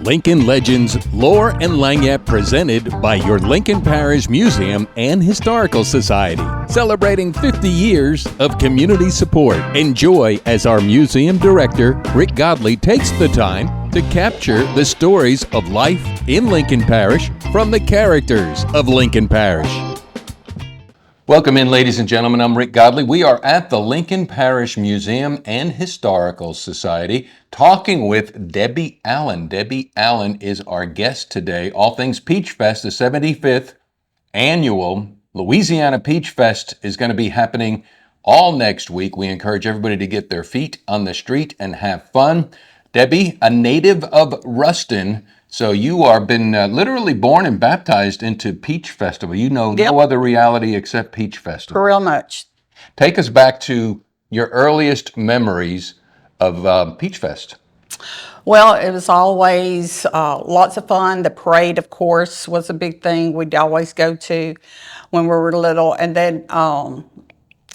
Lincoln Legends, Lore and Lagniappe presented by your Lincoln Parish Museum and Historical Society, celebrating 50 years of community support. Enjoy as our museum director, Rick Godley, takes the time to capture the stories of life in Lincoln Parish from the characters of Lincoln Parish. Welcome in, ladies and gentlemen. I'm Rick Godley. We are at the Lincoln Parish Museum and Historical Society talking with Debbie Allen. Debbie Allen is our guest today. All Things Peach Fest, the 75th annual Louisiana Peach Fest, is going to be happening all next week. We encourage everybody to get their feet on the street and have fun. Debbie, a native of Ruston, so you are been literally born and baptized into Peach Festival. You know no other reality except Peach Festival. Real much. Take us back to your earliest memories of Peach Fest. Well, it was always lots of fun. The parade, of course, was a big thing we'd always go to when we were little.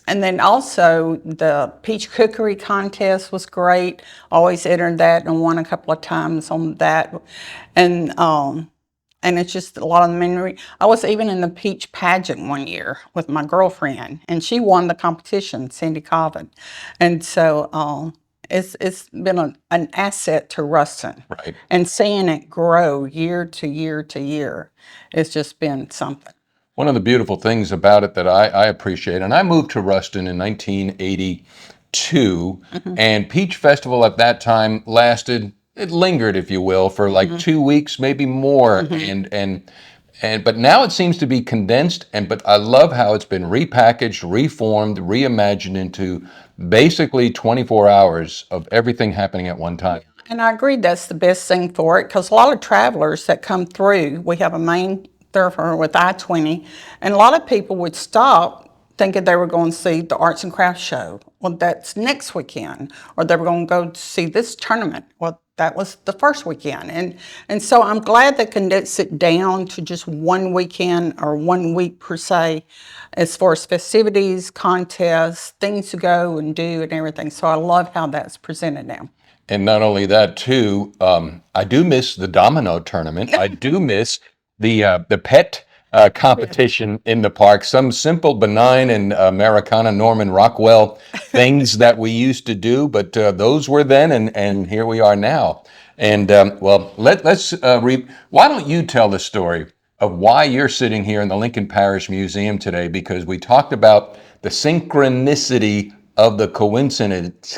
And then also the peach cookery contest was great. Always entered that and won a couple of times on that. And it's just a lot of memory. I was even in the peach pageant one year with my girlfriend, and she won the competition, Cindy Coven. And so it's been an asset to Ruston. Right. And seeing it grow year to year to year, it's just been something. One of the beautiful things about it that I appreciate, and I moved to Ruston in 1982, and Peach Festival at that time it lingered, if you will, for like 2 weeks, maybe more, but now it seems to be condensed, but I love how it's been repackaged, reformed, reimagined into basically 24 hours of everything happening at one time. And I agree that's the best thing for it, because a lot of travelers that come through, we have a main thoroughfare with I-20, and a lot of people would stop thinking they were going to see the arts and crafts show. Well, that's next weekend. Or they were going to go to see this tournament. Well, that was the first weekend. And so I'm glad they condensed it down to just one weekend or 1 week per se, as far as festivities, contests, things to go and do and everything. So I love how that's presented now. And not only that, too, I do miss the domino tournament. I do miss the pet competition in the park. Some simple, benign, and Americana, Norman Rockwell things that we used to do, but those were then, and here we are now. And well, why don't you tell the story of why you're sitting here in the Lincoln Parish Museum today? Because we talked about the synchronicity of the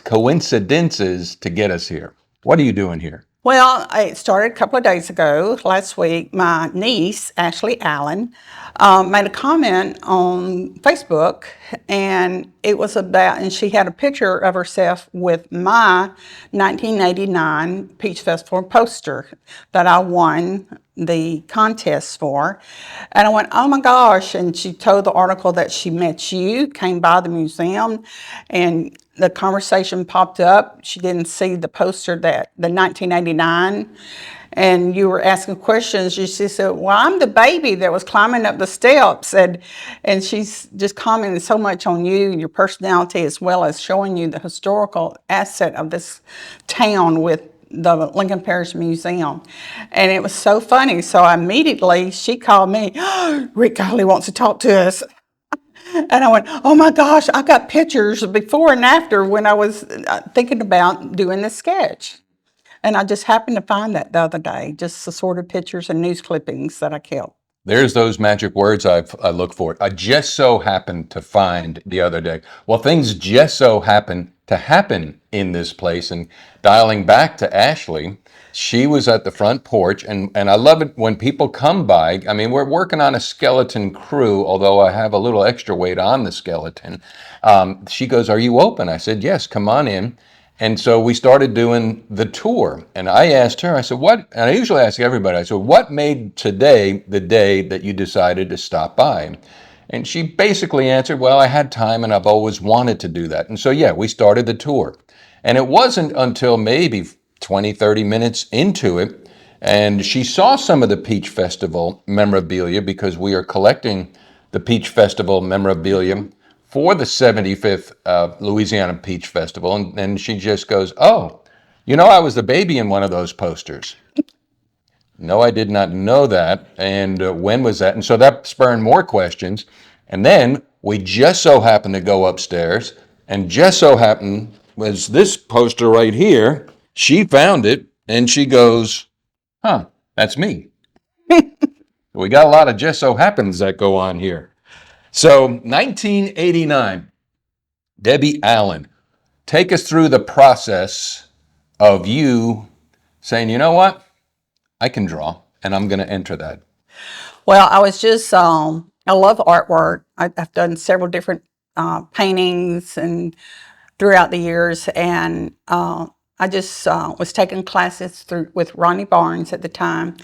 coincidences to get us here. What are you doing here? Well, it started a couple of days ago, last week. My niece, Ashley Allen, made a comment on Facebook, and it was about, and she had a picture of herself with my 1989 Peach Festival poster that I won the contest for. And I went, oh my gosh. And she told the article that she met you, came by the museum, and the conversation popped up. She didn't see the poster, the 1989, and you were asking questions. She said, well, I'm the baby that was climbing up the steps. And she's just commenting so much on you and your personality, as well as showing you the historical asset of this town with the Lincoln Parish Museum. And it was so funny. So immediately she called me, oh, Rick Godley wants to talk to us. And I went, oh my gosh, I got pictures before and after when I was thinking about doing this sketch. And I just happened to find that the other day, just assorted pictures and news clippings that I kept. There's those magic words I look for. I just so happened to find the other day. Well, things just so happen to happen in this place. And dialing back to Ashley, she was at the front porch, and I love it when people come by. I mean, we're working on a skeleton crew, although I have a little extra weight on the skeleton. She goes, are you open? I said, yes, come on in. And so we started doing the tour. And I asked her, I said, what? And I usually ask everybody, I said, what made today the day that you decided to stop by? And she basically answered, well, I had time and I've always wanted to do that. And so, yeah, we started the tour. And it wasn't until maybe 20, 30 minutes into it, and she saw some of the Peach Festival memorabilia, because we are collecting the Peach Festival memorabilia for the 75th Louisiana Peach Festival, and she just goes, oh, you know, I was the baby in one of those posters. No, I did not know that. And when was that? And so that spurred more questions. And then we just so happened to go upstairs, and just so happened was this poster right here. She found it, and she goes, "Huh, that's me." We got a lot of just so happens that go on here. So 1989, Debbie Allen, take us through the process of you saying, you know what, I can draw, and I'm going to enter that. Well, I was just, I love artwork. I've done several different paintings and throughout the years, and I just was taking classes with Ronnie Barnes at the time,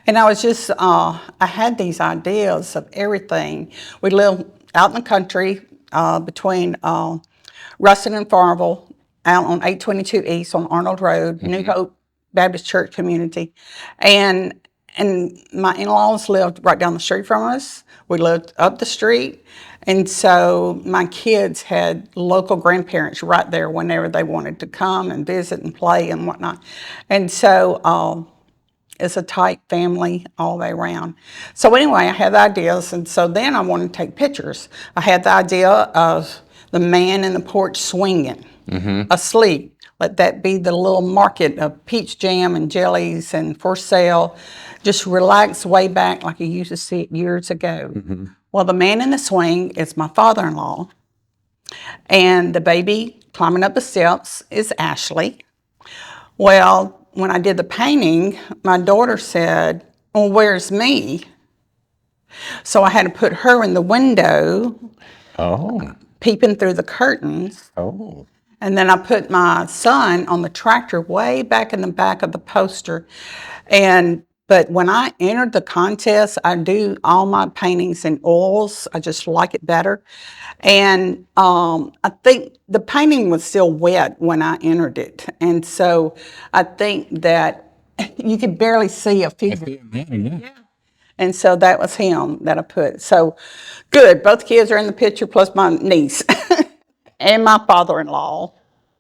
and I was just, I had these ideas of everything. We lived out in the country between Ruston and Farmville, out on 822 East on Arnold Road, New Hope Baptist Church community, and my in-laws lived right down the street from us. We lived up the street, and so my kids had local grandparents right there whenever they wanted to come and visit and play and whatnot. And so it's a tight family all the way around. So anyway, I had the ideas, and so then I wanted to take pictures. I had the idea of the man in the porch swinging, asleep. Let that be the little market of peach jam and jellies and for sale. Just relax way back like you used to see it years ago. Well, the man in the swing is my father-in-law, and the baby climbing up the steps is Ashley. Well, when I did the painting, my daughter said, "Well, where's me?" So I had to put her in the window, Oh, peeping through the curtains. oh. And then I put my son on the tractor way back in the back of the poster. But when I entered the contest, I do all my paintings in oils. I just like it better. And I think the painting was still wet when I entered it. And so I think that you could barely see a figure. Yeah. And so that was him that I put. So good. Both kids are in the picture, plus my niece and my father-in-law.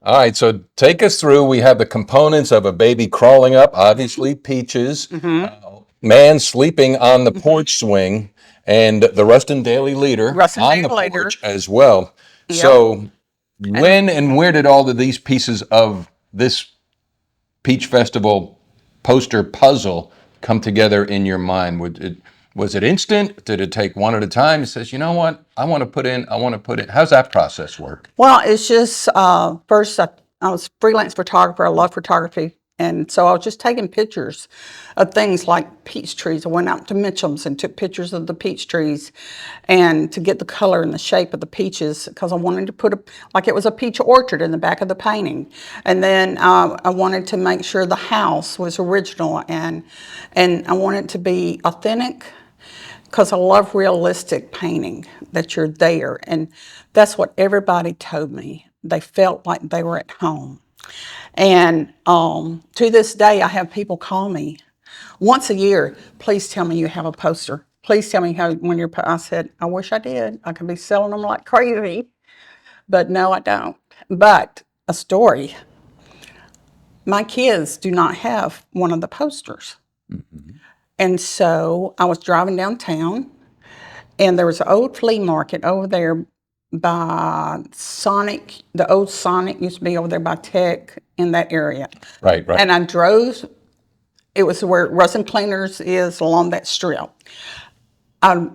All right, so take us through. We have the components of a baby crawling up, obviously peaches, man sleeping on the porch swing, and the Ruston Daily Leader Ruston on the Daily Leader. porch as well. Yep. So when and where did all of these pieces of this Peach Festival poster puzzle come together in your mind? Was it instant? Did it take one at a time? It says, you know what, I want to put in. How's that process work? Well, it's just first I was freelance photographer. I love photography, and so I was just taking pictures of things like peach trees. I went out to Mitchum's and took pictures of the peach trees, and to get the color and the shape of the peaches, because I wanted to put like it was a peach orchard in the back of the painting. And then I wanted to make sure the house was original, and I wanted it to be authentic, because I love realistic painting, that you're there. And that's what everybody told me. They felt like they were at home. And to this day, I have people call me once a year, "Please tell me you have a poster. Please tell me when you're," I said, "I wish I did. I could be selling them like crazy." But no, I don't. But a story. My kids do not have one of the posters. And so I was driving downtown, and there was an old flea market over there by Sonic. The old Sonic used to be over there by Tech, in that area. Right. And I drove, it was where Ruston Cleaners is, along that strip. I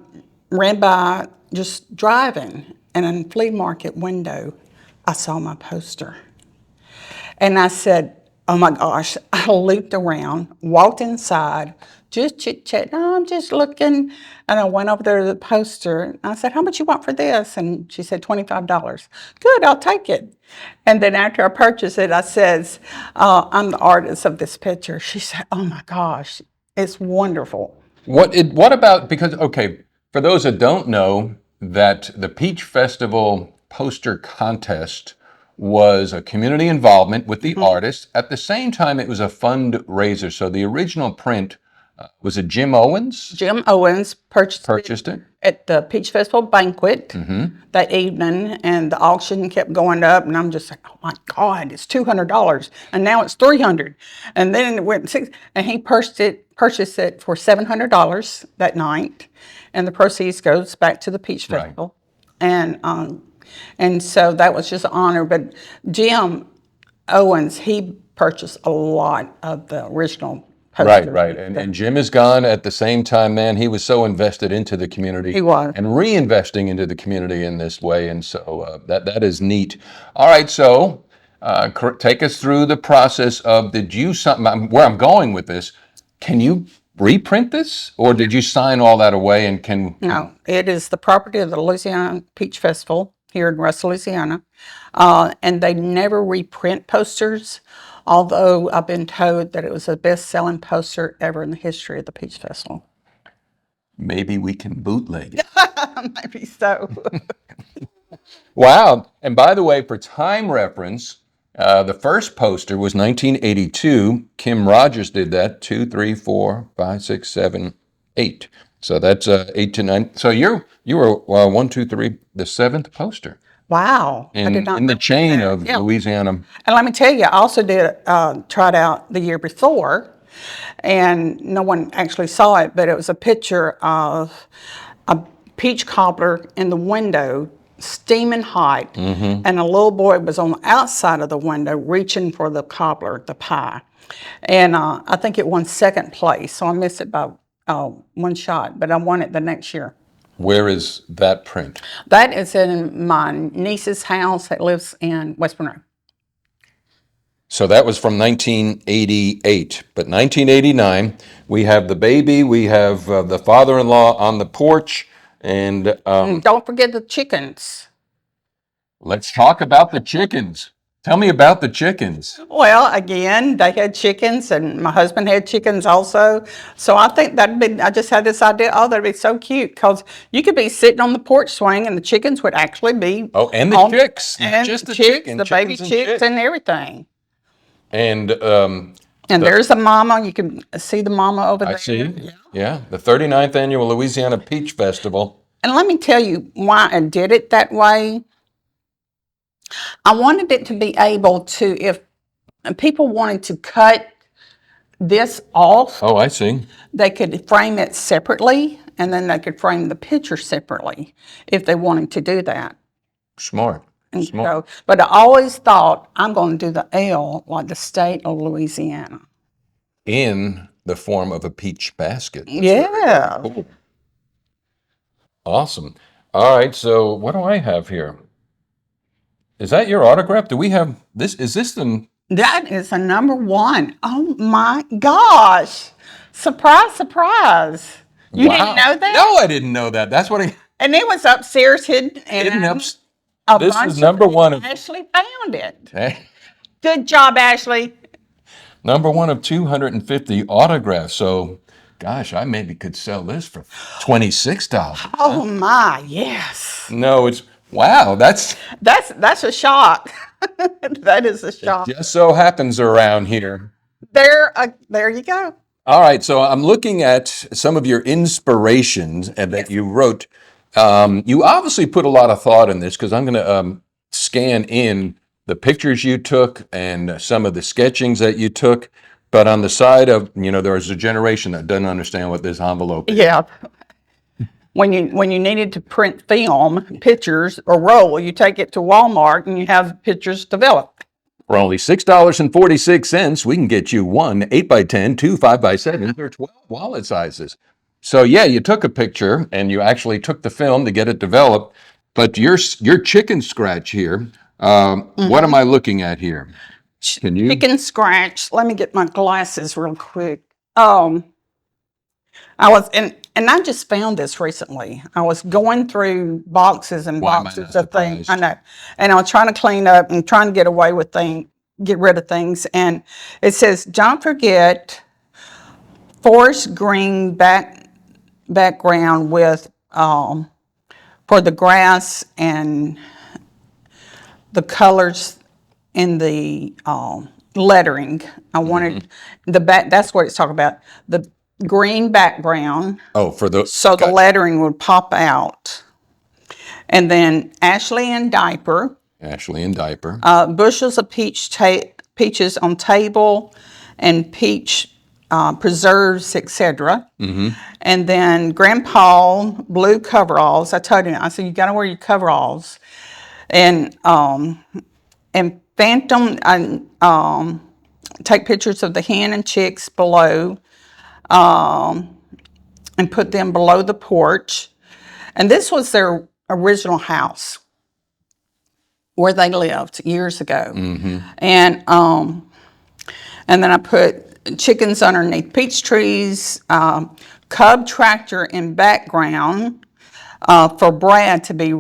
ran by just driving, and in the flea market window, I saw my poster. And I said, "Oh my gosh," I looped around, walked inside, just chit-chat. "No, I'm just looking." And I went over there to the poster. And I said, "How much you want for this?" And she said, $25. "Good, I'll take it." And then after I purchased it, I says, "I'm the artist of this picture." She said, "Oh my gosh, it's wonderful." What about, because, okay, for those that don't know, that the Peach Festival poster contest was a community involvement with the artist. At the same time, it was a fundraiser. So the original print Was it Jim Owens Jim Owens purchased it? at the Peach Festival banquet that evening, and the auction kept going up, and I'm just like, oh my God, it's $200, and now it's $300, and then it went six, and he purchased it for $700 that night, and the proceeds goes back to the Peach Festival, and so that was just an honor. But Jim Owens, he purchased a lot of the original posters. Right. And Jim is gone at the same time, man. He was so invested into the community. He was. And reinvesting into the community in this way. And so that is neat. All right. So take us through the process of, where I'm going with this, can you reprint this, or did you sign all that away and can? No, it is the property of the Louisiana Peach Festival here in Ruston, Louisiana. And they never reprint posters, although I've been told that it was the best-selling poster ever in the history of the Peach Festival. Maybe we can bootleg it. Maybe so. Wow. And by the way, for time reference, the first poster was 1982. Kim Rogers did that. 2, 3, 4, 5, 6, 7, 8. So that's 8 to 9. So you were 1, 2, 3, the 7th poster Wow. I did not in the know chain that. of Yeah. Louisiana. And let me tell you, I also did tried out the year before, and no one actually saw it, but it was a picture of a peach cobbler in the window, steaming hot, and a little boy was on the outside of the window reaching for the cobbler, the pie. And I think it won second place, so I missed it by one shot, but I won it the next year. Where is that print? That is in my niece's house that lives in West Monroe. So that was from 1988. But 1989, we have the baby, we have the father-in-law on the porch, and And don't forget the chickens. let's talk about the chickens. Tell me about the chickens. Well, again, they had chickens, and my husband had chickens also. So I think I just had this idea, oh, that'd be so cute, because you could be sitting on the porch swing, and the chickens would actually be. Oh, and the chicks. And Just the chicks, chicken, the baby chickens and chicks, chicks. and everything. And And there's a mama. You can see the mama over there. I see. Yeah, the 39th Annual Louisiana Peach Festival. And let me tell you why I did it that way. I wanted it to be able to, if people wanted to cut this off, Oh, I see. they could frame it separately, and then they could frame the picture separately if they wanted to do that. Smart. And Smart. so, but I always thought I'm going to do the L like the state of Louisiana. In the form of a peach basket. That's Yeah. cool. Awesome. All right, so what do I have here? Is that your autograph? Do we have this? Is this the? That is a #1. Oh my gosh. Surprise, surprise. You didn't know that? No, I didn't know that. That's what I And it was upstairs hidden. hidden up. A This bunch is #1 of Ashley found it. eh, Good job, Ashley. #1 of 250 autographs. So, gosh, I maybe could sell this for $26. Oh my, yes. No, it's wow. That's That's a shock. That is a shock. just so happens around here. There you go. All right, so I'm looking at some of your inspirations and that you wrote. You obviously put a lot of thought in this because I'm going to scan in the pictures you took and some of the sketchings that you took. But on the side of, there is a generation that doesn't understand what this envelope is. Yeah. When you needed to print film, pictures, or roll, you take it to Walmart and you have pictures developed. For only $6.46, we can get you one 8x10, two 5x7, or 12 wallet sizes. So yeah, you took a picture and you actually took the film to get it developed. But your chicken scratch here, what am I looking at here? Can you? Chicken scratch. Let me get my glasses real quick. I was and I just found this recently. I was going through boxes and Why am I boxes not of things. I surprised? know, and I was trying to clean up and trying to get away with get rid of things. And it says, "Don't forget forest green background with for the grass and the colors in the lettering." I wanted the back. That's what it's talking about. green background, Oh, for the so the gotcha. lettering would pop out. And then Ashley in diaper, Ashley in diaper. bushels of peaches on table, and peach preserves, etc. And then Grandpa blue coveralls. I told him, I said, you got to wear your coveralls. And Phantom, take pictures of the hen and chicks below, and put them below the porch. And this was their original house where they lived years ago. And then I put chickens underneath peach trees, Cub tractor in background for Brad to be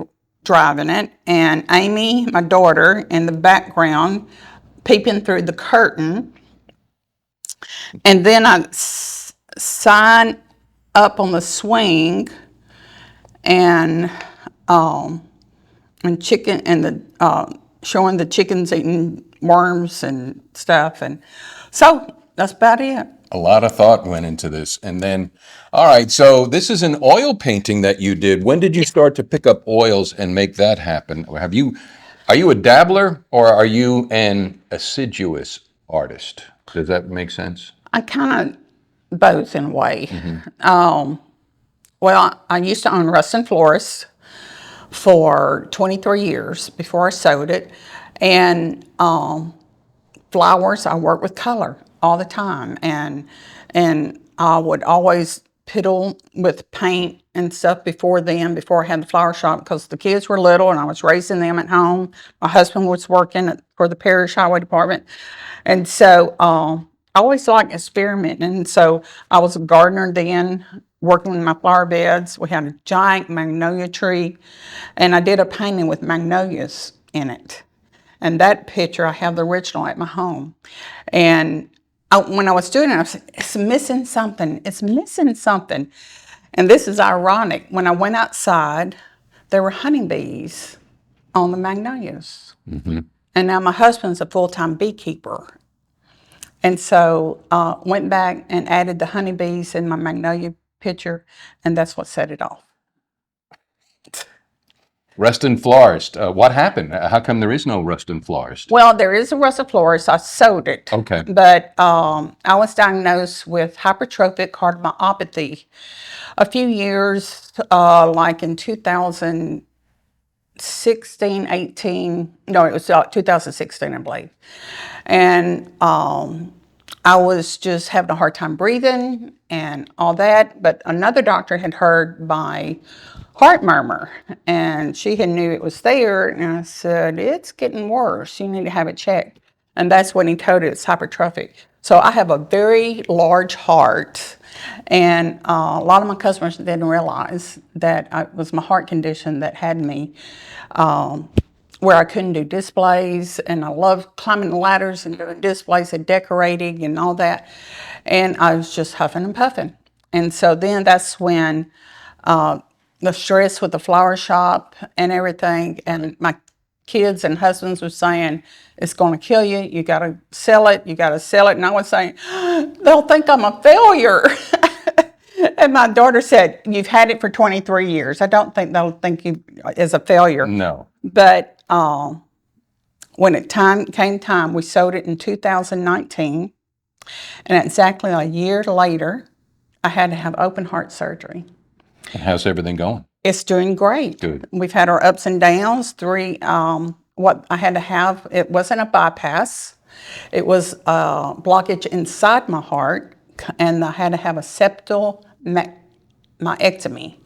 driving it, and Amy, my daughter, in the background peeping through the curtain. And then I sign up on the swing, and chicken, and the showing the chickens eating worms and stuff. And so that's about it. A lot of thought went into this. And then, all right, so this is an oil painting that you did. When did you start to pick up oils and make that happen? Are you a dabbler or are you an assiduous artist? Does that make sense? I kind of both in a way. Well, I used to own Ruston Florist for 23 years before I sold it. And flowers, I work with color all the time. And I would always piddle with paint and stuff before I had the flower shop, because the kids were little and I was raising them at home. My husband was working for the parish highway department. And so I always liked experimenting. And so I was a gardener then, working with my flower beds. We had a giant magnolia tree, and I did a painting with magnolias in it. And that picture, I have the original at my home. And when I was doing it, I said, it's missing something. It's missing something. And this is ironic. When I went outside, there were honeybees on the magnolias. And now my husband's a full-time beekeeper. And so went back and added the honeybees in my magnolia picture, and that's what set it off. Ruston Florist. What happened? How come there is no Ruston Florist? Well, there is a Ruston Florist. I sold it. Okay. But I was diagnosed with hypertrophic cardiomyopathy a few years, like in 2016, 18. No, it was 2016, I believe. And I was just having a hard time breathing and all that. But another doctor had heard my heart murmur, and she had knew it was there. And I said, it's getting worse. You need to have it checked. And that's when he told it it's hypertrophic. So I have a very large heart. And a lot of my customers didn't realize that it was my heart condition that had me where I couldn't do displays, and I loved climbing the ladders and doing displays and decorating and all that. And I was just huffing and puffing. And so then that's when the stress with the flower shop and everything, and my kids and husbands were saying, it's going to kill you. You got to sell it. You got to sell it. And I was saying, they'll think I'm a failure. And my daughter said, you've had it for 23 years. I don't think they'll think you as a failure. No. But when it came time, we sold it in 2019. And exactly a year later, I had to have open heart surgery. And how's everything going? It's doing great. Good. We've had our ups and downs. What I had to have, it wasn't a bypass. It was a blockage inside my heart, and I had to have a septal myectomy.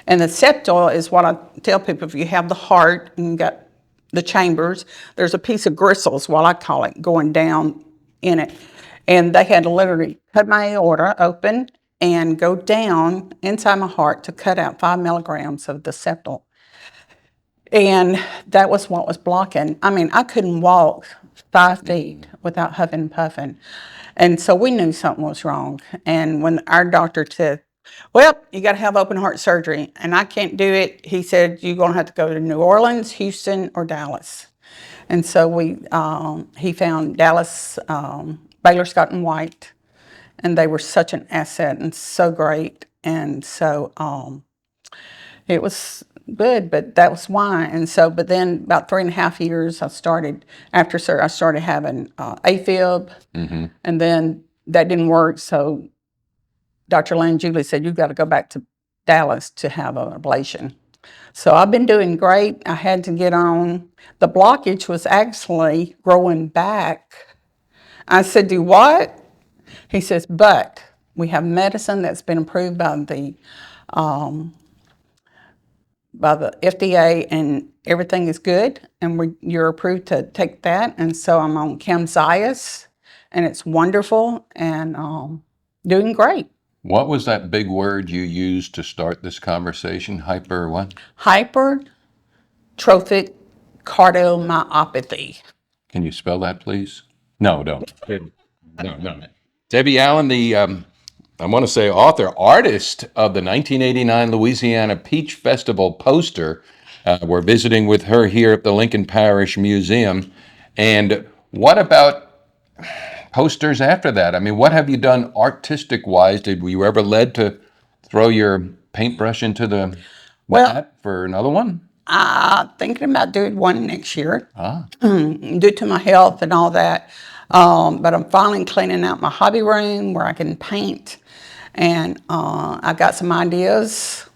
And the septal is what I tell people: if you have the heart and you got the chambers, there's a piece of gristles, what I call it, going down in it. And they had to literally cut my aorta open and go down inside my heart to cut out 5 milligrams of the septal. And that was what was blocking. I mean, I couldn't walk 5 feet without huffing and puffing. And so we knew something was wrong. And when our doctor said, well, you got to have open heart surgery, and I can't do it, he said, you're going to have to go to New Orleans, Houston, or Dallas. And so he found Dallas, Baylor, Scott and White. and they were such an asset and so great. And so it was good, but that was why. And so, but then about 3.5 years, I started having AFib, and then that didn't work. So Dr. Lane Julie said, "You've got to go back to Dallas to have an ablation." So I've been doing great. I had to get on. The blockage was actually growing back. I said, "Do what?" He says, "But we have medicine that's been approved by the FDA, and everything is good, and you're approved to take that." And so I'm on Camzyos, and it's wonderful, and doing great. What was that big word you used to start this conversation? What? Hypertrophic cardiomyopathy. Can you spell that, please? No, don't. No. Debbie Allen, the I want to say author, artist of the 1989 Louisiana Peach Festival poster. We're visiting with her here at the Lincoln Parish Museum. And what about posters after that? I mean, what have you done artistic-wise? Were you ever led to throw your paintbrush into the vat for another one? Thinking about doing one next year, due to my health and all that. But I'm finally cleaning out my hobby room where I can paint. And I got some ideas,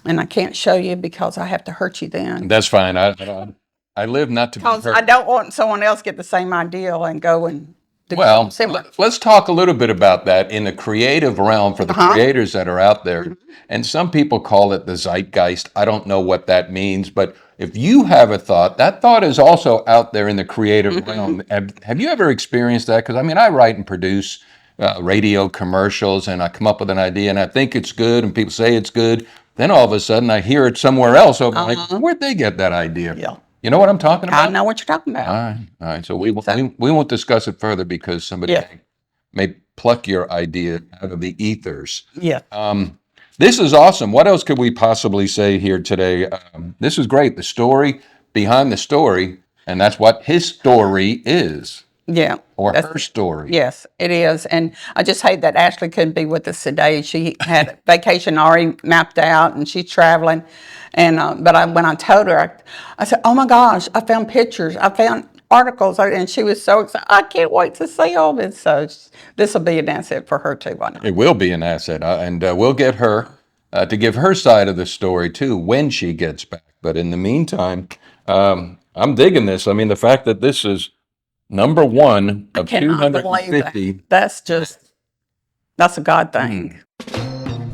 and I can't show you because I have to hurt you then. That's fine. I live not to be hurt. Because I don't want someone else to get the same idea and go and do Well, similar. let's talk a little bit about that in the creative realm for the creators that are out there. And some people call it the zeitgeist. I don't know what that means, but if you have a thought, that thought is also out there in the creative realm. Have you ever experienced that? Because I mean, I write and produce radio commercials, and I come up with an idea, and I think it's good, and people say it's good. Then all of a sudden, I hear it somewhere else. So I'm like, where'd they get that idea? Yeah. You know what I'm talking about? I know what you're talking about. All right. So we won't discuss it further because somebody may pluck your idea out of the ethers. Yeah. This is awesome. What else could we possibly say here today? This is great. The story behind the story, and that's what his story is. Yeah. Or her story. Yes, it is. And I just hate that Ashley couldn't be with us today. She had vacation already mapped out, and she's traveling. And when I told her, I said, "Oh my gosh, I found pictures. I found articles." And she was so excited. "I can't wait to see all this." So this will be an asset for her too. I know. It will be an asset. And we'll get her to give her side of the story too when she gets back. But in the meantime, I'm digging this. I mean, the fact that this is number one of 250. That's a God thing.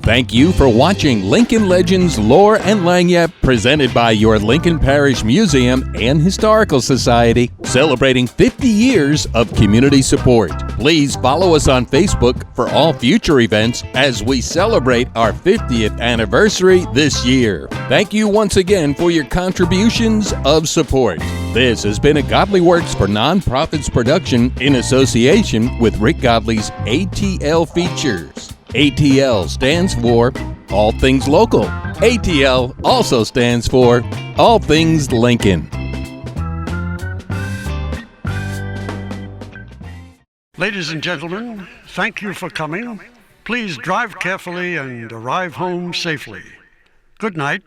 Thank you for watching Lincoln Legends Lore and Lagniappe, presented by your Lincoln Parish Museum and Historical Society, celebrating 50 years of community support. Please follow us on Facebook for all future events as we celebrate our 50th anniversary this year. Thank you once again for your contributions of support. This has been a Godleyworks for Nonprofits production in association with Rick Godley's ATL Features. ATL stands for All Things Local. ATL also stands for All Things Lincoln. Ladies and gentlemen, thank you for coming. Please drive carefully and arrive home safely. Good night.